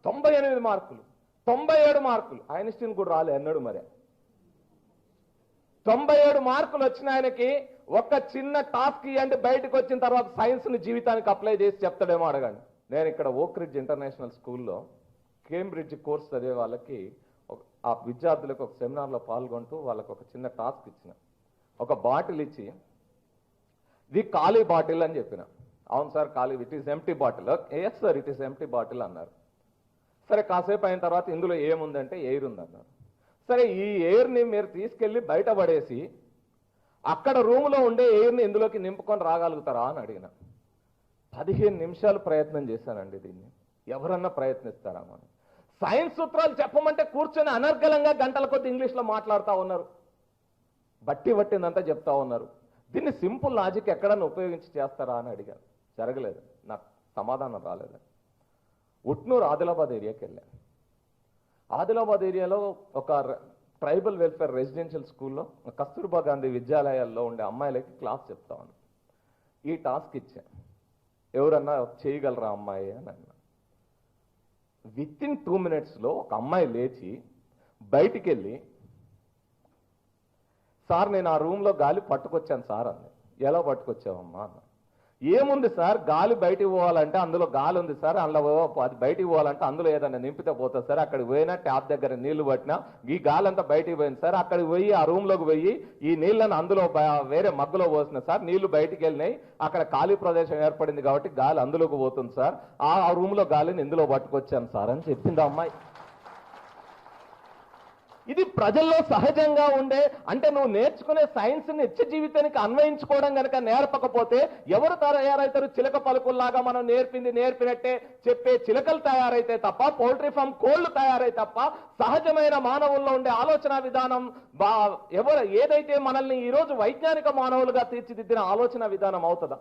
98 మార్కులు, 97 మార్కులు. ఐన్స్టీన్ కూడా రాలే అన్నాడు. మరి 97 మార్కులు వచ్చిన ఆయనకి ఒక చిన్న టాస్క్ ఇవ్వండి, బయటకు వచ్చిన తర్వాత సైన్స్ని జీవితానికి అప్లై చేసి చెప్తాడేమో అడగండి. నేను ఇక్కడ ఓక్రిడ్జ్ ఇంటర్నేషనల్ స్కూల్లో కేంబ్రిడ్జ్ కోర్స్ చదివే వాళ్ళకి ఆ విద్యార్థులకు ఒక సెమినార్లో పాల్గొంటూ వాళ్ళకు ఒక చిన్న టాస్క్ ఇచ్చిన. ఒక బాటిల్ ఇచ్చి, ఇది ఖాళీ బాటిల్ అని చెప్పిన. అవును సార్ ఖాళీ, it is empty bottle. Yes sir it is empty bottle అన్నారు. సరే కాసేపు అయిన తర్వాత ఇందులో ఏముందంటే ఎయిర్ ఉందన్నారు. సరే ఈ ఎయిర్ని మీరు తీసుకెళ్ళి బయట పడేసి అక్కడ రూమ్లో ఉండే ఎయిర్ని ఇందులోకి నింపుకొని రాగలుగుతారా అని అడిగిన. 15 నిమిషాలు ప్రయత్నం చేశానండి. దీన్ని ఎవరన్నా ప్రయత్నిస్తారా? మనం సైన్స్ సూత్రాలు చెప్పమంటే కూర్చొని అనర్గళంగా గంటల కొద్ది ఇంగ్లీష్లో మాట్లాడుతూ ఉన్నారు, బట్టి పట్టిందంతా చెప్తా ఉన్నారు. దీన్ని సింపుల్ లాజిక్ ఎక్కడన్నా ఉపయోగించి చేస్తారా అని అడిగాను. జరగలేదు, నాకు సమాధానం రాలేదు. ఉట్నూరు ఆదిలాబాద్ ఏరియాకి వెళ్ళాను. ఆదిలాబాద్ ఏరియాలో ఒక ట్రైబల్ వెల్ఫేర్ రెసిడెన్షియల్ స్కూల్లో కస్తూర్బా గాంధీ విద్యాలయాల్లో ఉండే అమ్మాయిలకి క్లాస్ చెప్తా ఉన్నాను. ఈ టాస్క్ ఇచ్చాను, ఎవరన్నా చేయగలరా అమ్మాయి అని అన్నా. విత్ ఇన్ 2 minutesలో ఒక అమ్మాయి లేచి బయటికి వెళ్ళి, సార్ నేను ఆ రూమ్లో గాలి పట్టుకొచ్చాను సార్ అంది. ఎలా పట్టుకొచ్చావమ్మా అన్న. ఏముంది సార్, గాలి బయటికి పోవాలంటే అందులో గాలి ఉంది సార్, అందులో అది బయటికి పోవాలంటే అందులో ఏదైనా నింపితే పోతుంది సార్. అక్కడికి పోయినా ట్యాప్ దగ్గర నీళ్లు పట్టినా ఈ గాలి అంతా బయటికి పోయింది సార్. అక్కడికి పోయి ఆ రూమ్లోకి పోయి ఈ నీళ్ళని అందులో వేరే మగ్గులో పోసిన సార్, నీళ్లు బయటికి వెళ్ళినాయి, అక్కడ ఖాళీ ప్రదేశం ఏర్పడింది కాబట్టి గాలి అందులోకి పోతుంది సార్, ఆ రూమ్లో గాలిని ఇందులో పట్టుకొచ్చాను సార్ అని చెప్పింది అమ్మాయి. ఇది ప్రజల్లో సహజంగా ఉండే, అంటే నువ్వు నేర్చుకునే సైన్స్ నిత్య జీవితానికి అన్వయించుకోవడం కనుక నేర్పకపోతే ఎవరు తయారవుతారు? చిలక పలుకుల్లాగా మనం నేర్పినట్టే చెప్పే చిలకలు తయారైతే తప్ప, పౌల్ట్రీ ఫామ్ కోళ్లు తయారై తప్ప సహజమైన మానవుల్లో ఉండే ఆలోచన విధానం ఏదైతే మనల్ని ఈరోజు వైజ్ఞానిక మానవులుగా తీర్చిదిద్దిన ఆలోచన విధానం అవుతుందా?